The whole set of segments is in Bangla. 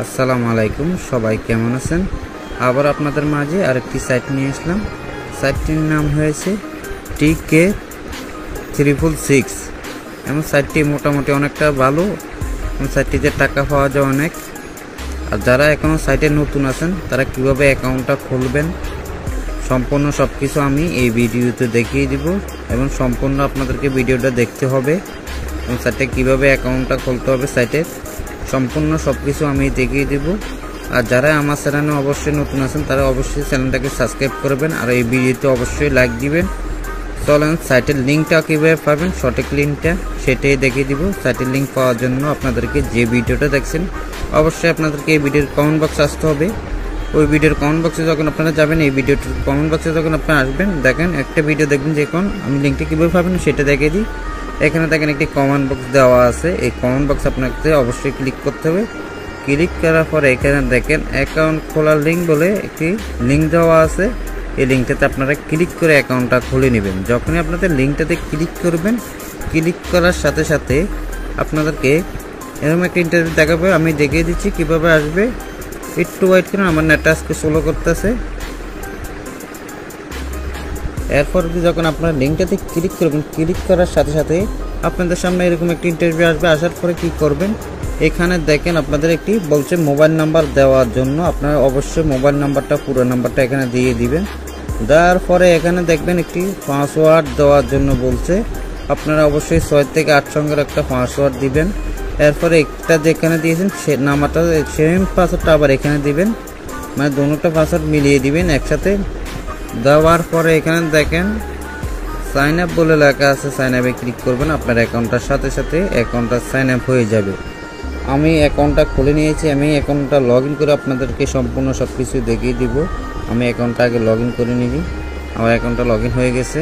আসসালামু আলাইকুম, সবাই কেমন আছেন? আবার আপনাদের মাঝে আরেকটি সাইট নিয়ে আসলাম। সাইটটির নাম হয়েছে TK666 এবং সাইটটি মোটামুটি অনেকটা ভালো এবং সাইটটিতে টাকা পাওয়া যায় অনেক। আর যারা এখনও সাইটে নতুন আছেন তারা কিভাবে অ্যাকাউন্টটা খুলবেন সম্পূর্ণ সব কিছু আমি এই ভিডিওতে দেখিয়ে দিব এবং সম্পূর্ণ আপনাদেরকে ভিডিওটা দেখতে হবে এবং সাইটে কীভাবে অ্যাকাউন্টটা খুলতে হবে সাইটের সম্পূর্ণ সব কিছু আমি দেখিয়ে দেব। আর যারা আমার চ্যানেলে অবশ্যই নতুন আছেন তারা অবশ্যই চ্যানেলটাকে সাবস্ক্রাইব করবেন আর এই ভিডিওতে অবশ্যই লাইক দিবেন। চলেন সাইটের লিঙ্কটা কীভাবে পাবেন, সঠিক লিঙ্কটা সেটাই দেখিয়ে দিব। সাইটের লিঙ্ক পাওয়ার জন্য আপনাদেরকে যে ভিডিওটা দেখছেন অবশ্যই আপনাদেরকে এই ভিডিওর কমেন্ট বক্সে আসতে হবে। ওই ভিডিওর কমেন্ট বক্সে যখন আপনারা যাবেন, এই ভিডিওটির কমেন্ট বক্সে যখন আপনারা আসবেন, দেখেন একটা ভিডিও দেখবেন যে কোন আমি লিঙ্কটা কীভাবে পাবেন সেটা দেখিয়ে দিই। এখানে দেখেন একটি কমেন্ট বক্স দেওয়া আছে, এই কমেন্ট বক্স আপনাকে অবশ্যই ক্লিক করতে হবে। ক্লিক করার পরে এখানে দেখেন অ্যাকাউন্ট খোলার লিঙ্ক বলে একটি লিঙ্ক দেওয়া আছে। এই লিঙ্কটাতে আপনারা ক্লিক করে অ্যাকাউন্টটা খুলে নেবেন। যখনই আপনাদের লিঙ্কটাতে ক্লিক করবেন, ক্লিক করার সাথে সাথে আপনাদেরকে এরকম একটা ইন্টারভিউ দেখাবে। আমি দেখিয়ে দিচ্ছি কিভাবে আসবে, একটু ওয়েট করুন, আমার নেটটা আজকে স্লো করতেছে। এরপর যখন আপনারা লিঙ্কটাতে ক্লিক করবেন, ক্লিক করার সাথে সাথে আপনাদের সামনে এরকম একটি ইন্টারভিউ আসবে। আসার পরে কি করবেন, এখানে দেখেন আপনাদের একটি বলছে মোবাইল নাম্বার দেওয়ার জন্য। আপনারা অবশ্যই মোবাইল নাম্বারটা, পুরো নাম্বারটা এখানে দিয়ে দিবেন। দেওয়ার পরে এখানে দেখবেন একটি পাসওয়ার্ড দেওয়ার জন্য বলছে। আপনারা অবশ্যই 6 থেকে 8 সংখ্যার একটা পাসওয়ার্ড দিবেন। এরপরে একটা যেখানে দিয়েছেন সে নাম্বারটা, সেম পাসওয়ার্ডটা আবার এখানে দিবেন, মানে দুটোটা পাসওয়ার্ড মিলিয়ে দিবেন একসাথে। দেওয়ার পরে এখানে দেখেন সাইন আপ বলে লেখা আছে, সাইন আপে ক্লিক করবেন। আপনার অ্যাকাউন্টটার সাথে সাথে অ্যাকাউন্টটা সাইন আপ হয়ে যাবে। আমি অ্যাকাউন্টটা খুলে নিয়েছি, আমি অ্যাকাউন্টটা লগ ইন করে আপনাদেরকে সম্পূর্ণ সব কিছু দেখিয়ে দিব। আমি অ্যাকাউন্টটা আগে লগ ইন করে নিবি। আমার অ্যাকাউন্টটা লগ ইন হয়ে গেছে।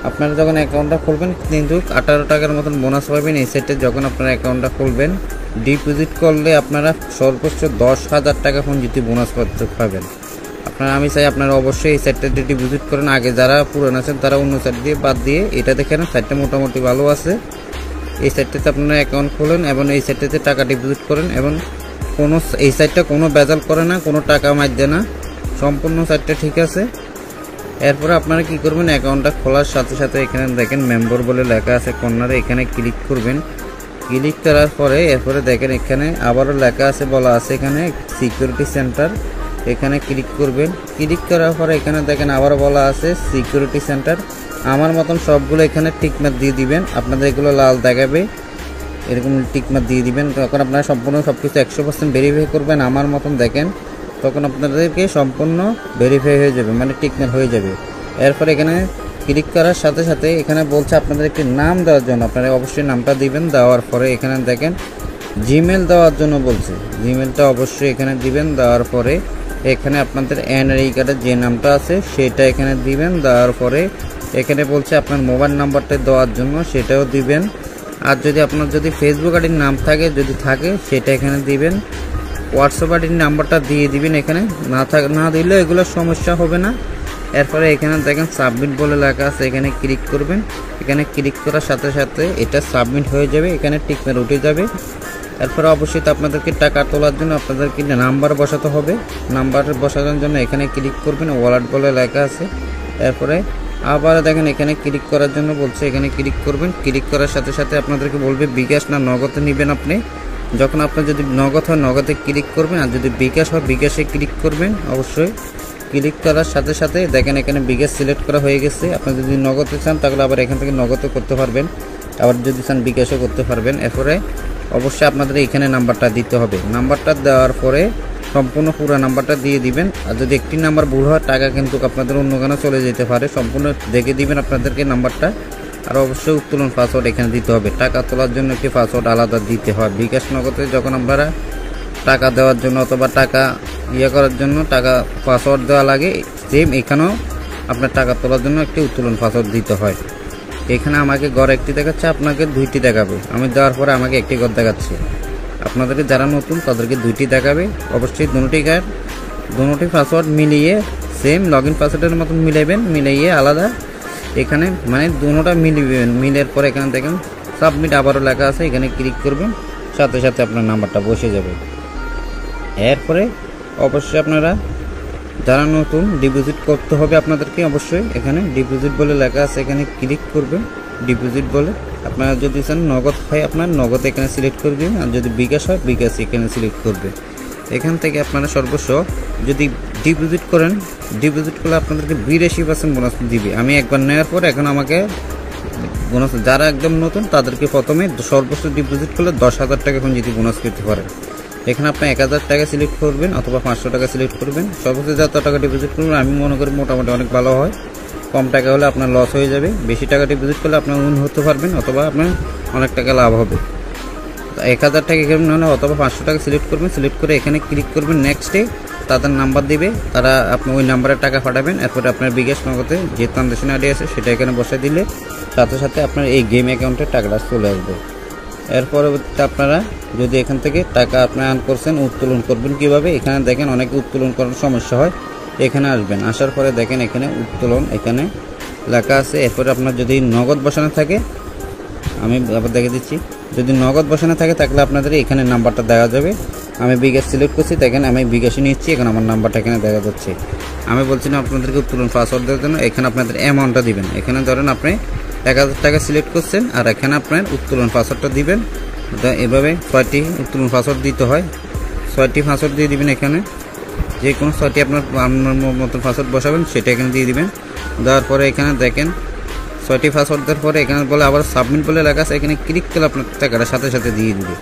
আপনারা যখন অ্যাকাউন্টটা খুলবেন কিন্তু 18 টাকার মতন বোনাস পাবেন এই সেটে। যখন আপনারা অ্যাকাউন্টটা খুলবেন, ডিপোজিট করলে আপনারা সর্বোচ্চ 10,000 টাকা পর্যন্ত বোনাস পাবেন। আপনারা আমি চাই আপনারা অবশ্যই এই সাইটটা ডিপোজিট করেন। আগে যারা পুরান আছেন তারা অন্য সাইট দিয়ে বাদ দিয়ে এটা দেখেন, সাইটটা মোটামুটি ভালো আছে। এই সাইটটাতে আপনারা অ্যাকাউন্ট খোলেন এবং এই সাইটটাতে টাকা ডিপোজিট করেন এবং এই সাইটটা কোনো বেজাল করে না, কোনো টাকা মারবে না, সম্পূর্ণ সাইটটা ঠিক আছে। এরপরে আপনারা কি করবেন, অ্যাকাউন্টটা খোলার সাথে সাথে এখানে দেখেন মেম্বার বলে লেখা আছে কর্নারে, এখানে ক্লিক করবেন। ক্লিক করার পরে এরপরে দেখেন এখানে আবারও লেখা আছে, বলা আছে এখানে সিকিউরিটি সেন্টার, এখানে ক্লিক করবেন। ক্লিক করার পরে এখানে দেখেন আবার বলা আছে সিকিউরিটি সেন্টার। আমার মতন সবগুলো এখানে টিকমার্ক দিয়ে দিবেন। আপনাদের এগুলো লাল দেখাবে, এরকম টিকমার্ক দিয়ে দিবেন। তখন আপনারা সম্পূর্ণ সব কিছু 100% ভেরিফাই করবেন আমার মতন দেখেন, তখন আপনাদেরকে সম্পূর্ণ ভেরিফাই হয়ে যাবে, মানে টিকমার্ক হয়ে যাবে। এরপর এখানে ক্লিক করার সাথে সাথে এখানে বলছে আপনাদের একটি নাম দেওয়ার জন্য, আপনারা অবশ্যই নামটা দিবেন। দেওয়ার পরে এখানে দেখেন জিমেল দেওয়ার জন্য বলছে, জিমেলটা অবশ্যই এখানে দিবেন। দেওয়ার পরে এখানে আপনাদের এনআরআই কার্ডের যে নামটা আছে সেটা এখানে দিবেন। দেওয়ার পরে এখানে বলছে আপনার মোবাইল নাম্বারটা দেওয়ার জন্য, সেটাও দিবেন। আর যদি আপনার ফেসবুক আইডির নাম যদি থাকে সেটা এখানে দিবেন। হোয়াটসঅ্যাপ আইডির নাম্বারটা দিয়ে দিবেন। এখানে না দিলে এগুলো সমস্যা হবে না। এরপরে এখানে দেখেন সাবমিট বলে লেখা আছে, এখানে ক্লিক করবেন। এখানে ক্লিক করার সাথে সাথে এটা সাবমিট হয়ে যাবে, এখানে টিকমার্ক উঠে যাবে। এরপরে অবশ্যই আপনাদেরকে টাকা তোলার জন্য আপনাদেরকে নাম্বার বসাতে হবে। নাম্বার বসানোর জন্য এখানে ক্লিক করবেন, ওয়ালেট বলে লেখা আছে। এরপরে আবার দেখেন এখানে ক্লিক করার জন্য বলছে, এখানে ক্লিক করবেন। ক্লিক করার সাথে সাথে আপনাদেরকে বলবে বিকাশ না নগদে নেবেন আপনি। যখন আপনার যদি নগদ হয় নগদে ক্লিক করবেন, আর যদি বিকাশ হয় বিকাশে ক্লিক করবেন। অবশ্যই ক্লিক করার সাথে সাথে দেখেন এখানে বিকাশ সিলেক্ট করা হয়ে গেছে। আপনি যদি নগদে চান তাহলে আবার এখান থেকে নগদও করতে পারবেন, আবার যদি চান বিকাশও করতে পারবেন। এরপরে অবশ্যই আপনাদের এখানে নাম্বারটা দিতে হবে। নাম্বারটা দেওয়ার পরে সম্পূর্ণ পুরো নাম্বারটা দিয়ে দিবেন। আর যদি একটি নাম্বার ভুল হয় টাকা কিন্তু আপনাদের অন্য কানে চলে যেতে পারে, সম্পূর্ণ দেখে দিবেন আপনাদেরকে নাম্বারটা। আর অবশ্যই উত্তোলন পাসওয়ার্ড এখানে দিতে হবে। টাকা তোলার জন্য একটি পাসওয়ার্ড আলাদা দিতে হয়। বিকাশ নগদে যখন আপনারা টাকা দেওয়ার জন্য অথবা টাকা করার জন্য টাকা পাসওয়ার্ড দেওয়া লাগে, সেম এখানেও আপনার টাকা তোলার জন্য একটি উত্তোলন পাসওয়ার্ড দিতে হয়। এখানে আমাকে ঘর একটি দেখাচ্ছে, আপনাকে 2টি দেখাবে। আমি দেওয়ার পরে আমাকে একটি ঘর দেখাচ্ছে। আপনাদেরকে যারা নতুন তাদেরকে 2টি দেখাবে। অবশ্যই দুটি পাসওয়ার্ড মিলিয়ে সেম লগ ইন পাসওয়ার্ডের মতন মিলাইবেন, মিলাইয়ে আলাদা এখানে মানে দুটোটা মিলিবেন। মিলের পরে এখানে দেখেন সাবমিট আবারও লেখা আছে, এখানে ক্লিক করবেন, সাথে সাথে আপনার নাম্বারটা বসে যাবে। এরপরে অবশ্যই আপনারা যারা নতুন ডিপোজিট করতে হবে আপনাদেরকে অবশ্যই এখানে ডিপোজিট বলে লেখা আছে, এখানে ক্লিক করবেন। ডিপোজিট বলে আপনারা যদি চান নগদ হয় আপনার নগদ এখানে সিলেক্ট করে দিন, আর যদি বিকাশ হয় বিকাশ এখানে সিলেক্ট করবে। এখান থেকে আপনারা সর্বস্ব যদি ডিপোজিট করেন, ডিপোজিট করলে আপনাদেরকে 82% বোনাস দিবে। আমি একবার নেওয়ার পর এখন আমাকে বোনাস, যারা একদম নতুন তাদেরকে প্রথমে সর্বোচ্চ ডিপোজিট করলে 10,000 টাকা এখন যদি বোনাস পেতে পারেন। এখানে আপনি 1000 টাকা সিলেক্ট করবেন অথবা 500 টাকা সিলেক্ট করবেন। সর্বোচ্চ যত টাকা ডিপোজিট করবেন আমি মনে করি মোটামুটি অনেক ভালো হয়। কম টাকা হলে আপনার লস হয়ে যাবে, বেশি টাকা ডিপোজিট করলে আপনার উইন হতে পারবেন অথবা আপনার অনেক টাকা লাভ হবে। 1000 টাকা এখানে হলে অথবা 500 টাকা সিলেক্ট করবেন। সিলেক্ট করে এখানে ক্লিক করবেন, নেক্সটে তাদের নাম্বার দিবে, তারা আপনি ওই নাম্বারে টাকা পাঠাবেন। এরপরে আপনার বিকাশ নগদে যে ট্রানজাকশন আইডি আছে সেটা এখানে বসে দিলে সাথে সাথে আপনার এই গেম অ্যাকাউন্টে টাকাটা চলে আসবে। এর পরবর্তীতে আপনারা যদি এখান থেকে টাকা আপনি আর্ন করছেন, উত্তোলন করবেন কিভাবে, এখানে দেখেন অনেকে উত্তোলন করার সমস্যা হয়। এখানে আসবেন, আসার পরে দেখেন এখানে উত্তোলন এখানে লেখা আছে। এরপরে আপনার যদি নগদ বসানো থাকে, আমি আবার দেখে দিচ্ছি, যদি নগদ বসানো থাকে তাহলে আপনাদের এখানে নাম্বারটা দেওয়া যাবে। আমি বিকাশ সিলেক্ট করছি, দেখেন আমি বিকাশে নিচ্ছি, এখন আমার নাম্বারটা এখানে দেখা যাচ্ছে। আমি বলছি না আপনাদেরকে উত্তোলন পাসওয়ার্ড দেওয়ার জন্য, এখানে আপনাদের অ্যামাউন্টটা দিবেন। এখানে ধরেন আপনি 1000 টাকা সিলেক্ট করছেন আর এখানে আপনার উত্তোলন পাসওয়ার্ডটা দিবেন। এভাবে 6টি উত্তোলন পাসওয়ার্ড দিতে হয়, 6টি পাসওয়ার্ড দিয়ে দিবেন। এখানে যে কোনো 6টি আপনার মতো পাসওয়ার্ড বসাবেন সেটা এখানে দিয়ে দিবেন। দেওয়ার পরে এখানে দেখেন 6টি পাসওয়ার্ড দেওয়ার পরে এখানে বলে আবার সাবমিট বলে লেখা আছে, এখানে ক্লিক করলে আপনার টাকাটা সাথে সাথে দিয়ে দিবে।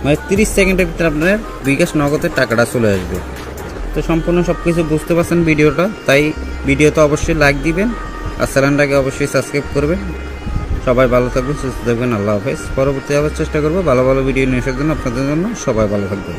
মানে 30 সেকেন্ডের ভিতরে আপনার বিকাশ নগদের টাকাটা চলে আসবে। তো সম্পূর্ণ সব কিছু বুঝতে পারছেন ভিডিওটা, তাই ভিডিওতে অবশ্যই লাইক দিবেন আর চ্যানেলটাকে অবশ্যই সাবস্ক্রাইব করবেন। সবাই ভালো থাকবেন, সুস্থ থাকবেন। আল্লাহ হাফেজ। পরবর্তী আবার চেষ্টা করবো ভালো ভালো ভিডিও নিয়ে আসার জন্য আপনাদের জন্য। সবাই ভালো থাকবেন।